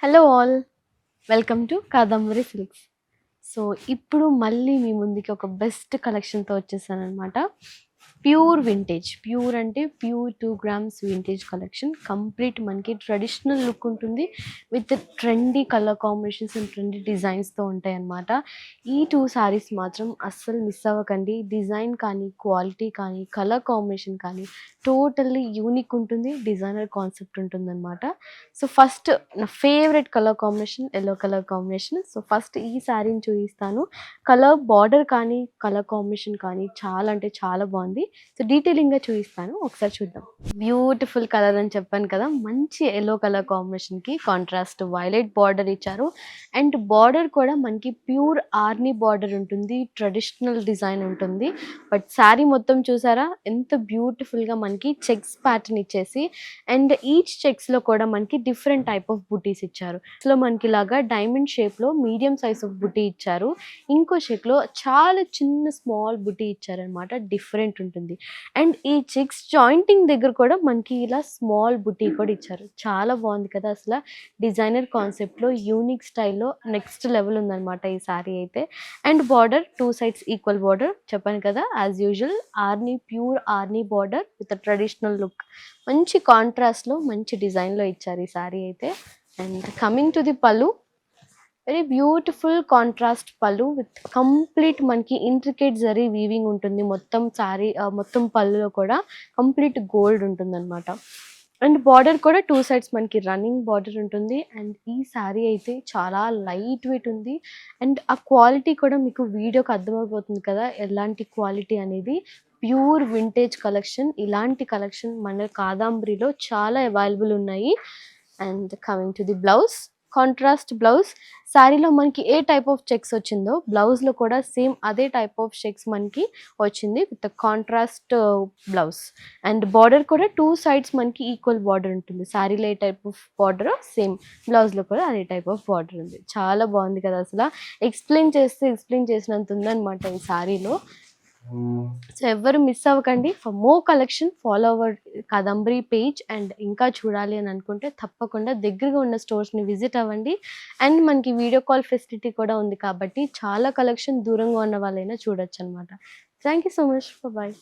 Hello all, welcome to Kadambari Silks. So ఇప్పుడు మళ్ళీ మీ ముందుకి ఒక బెస్ట్ కలెక్షన్తో వచ్చేసానమాట. ప్యూర్ వింటేజ్, ప్యూర్ అంటే pure 2 grams vintage collection. Complete మనకి ట్రెడిషనల్ లుక్ ఉంటుంది with trendy colour combinations and trendy డిజైన్స్తో ఉంటాయి అన్నమాట. ఈ 2 sarees మాత్రం అస్సలు మిస్ అవ్వకండి. డిజైన్ కానీ, క్వాలిటీ కానీ, కలర్ కాంబినేషన్ కానీ టోటల్లీ యూనిక్ ఉంటుంది. డిజైనర్ కాన్సెప్ట్ ఉంటుంది అనమాట. సో ఫస్ట్ నా favourite colour combination yellow colour combination. So first ఈ శారీని చూపిస్తాను. కలర్ బార్డర్ కానీ, కలర్ కాంబినేషన్ కానీ చాలా అంటే చాలా బాగుంది. సో డీటెయిలింగ్గా చూపిస్తాను, ఒకసారి చూద్దాం. బ్యూటిఫుల్ కలర్ అని చెప్పాను కదా, మంచి ఎల్లో కలర్ కాంబినేషన్కి కాంట్రాస్ట్ వైలెట్ బార్డర్ ఇచ్చారు. అండ్ బార్డర్ కూడా మనకి ప్యూర్ ఆర్నీ బార్డర్ ఉంటుంది, ట్రెడిషనల్ డిజైన్ ఉంటుంది. బట్ శారీ మొత్తం చూసారా ఎంత బ్యూటిఫుల్గా మనకి చెక్స్ ప్యాటర్న్ ఇచ్చేసి, అండ్ ఈచ్ చెక్స్లో కూడా మనకి డిఫరెంట్ టైప్ ఆఫ్ బుటీస్ ఇచ్చారు. సో మనకి ఇలాగా డైమండ్ షేప్లో మీడియం సైజ్ ఆఫ్ బుటీ ఇచ్చారు. ఇంకో షేప్లో చాలా చిన్న స్మాల్ బుటీ ఇచ్చారనమాట, డిఫరెంట్ ఉంటుంది. అండ్ ఈ చెక్స్ జాయింటింగ్ దగ్గర కూడా మనకి ఇలా స్మాల్ బుటీ కూడా ఇచ్చారు. చాలా బాగుంది కదా అసలు. డిజైనర్ కాన్సెప్ట్లో యూనిక్ స్టైల్లో నెక్స్ట్ లెవెల్ ఉందన్నమాట ఈ శారీ అయితే. And border 2 sides equal border చెప్పాను కదా, as usual ఆర్నీ, pure Arni border with traditional look. మంచి కాంట్రాస్ట్లో మంచి డిజైన్లో ఇచ్చారు ఈ శారీ అయితే. అండ్ కమింగ్ టు ది పళ్ళు, వెరీ బ్యూటిఫుల్ కాంట్రాస్ట్ పళ్ళు విత్ కంప్లీట్ మనకి ఇంట్రికేట్ జరీ వీవింగ్ ఉంటుంది మొత్తం శారీ, మొత్తం పళ్ళులో కూడా కంప్లీట్ గోల్డ్ ఉంటుంది అనమాట. అండ్ బార్డర్ కూడా 2 sides మనకి రన్నింగ్ బార్డర్ ఉంటుంది. అండ్ ఈ శారీ అయితే చాలా లైట్ వెయిట్ ఉంది. అండ్ ఆ క్వాలిటీ కూడా మీకు వీడియోకి అర్థమైపోతుంది కదా ఎలాంటి క్వాలిటీ అనేది. Pure vintage collection. ఇలాంటి కలెక్షన్ మన కాదంబరిలో చాలా అవైలబుల్ ఉన్నాయి. And coming to the blouse, contrast blouse. శారీలో మనకి ఏ టైప్ ఆఫ్ చెక్స్ వచ్చిందో బ్లౌజ్లో కూడా సేమ్ అదే టైప్ ఆఫ్ చెక్స్ మనకి వచ్చింది with contrast blouse. And border కూడా 2 sides మనకి ఈక్వల్ బార్డర్ ఉంటుంది. శారీలో ఏ టైప్ ఆఫ్ బార్డర్ సేమ్ బ్లౌజ్లో కూడా అదే టైప్ ఆఫ్ బార్డర్ ఉంది. చాలా బాగుంది కదా అసలు. ఎక్స్ప్లెయిన్ చేసినంత ఉందన్నమాట ఈ శారీలో. సో ఎవరు మిస్ అవ్వకండి. For more collection follow our Kadambari page. And ఇంకా చూడాలి అని అనుకుంటే తప్పకుండా దగ్గరగా ఉన్న స్టోర్స్ని విజిట్ అవ్వండి. అండ్ మనకి వీడియో కాల్ ఫెసిలిటీ కూడా ఉంది కాబట్టి చాలా కలెక్షన్ దూరంగా ఉన్న వాళ్ళైనా చూడొచ్చు అనమాట. Thank you so much. Bye.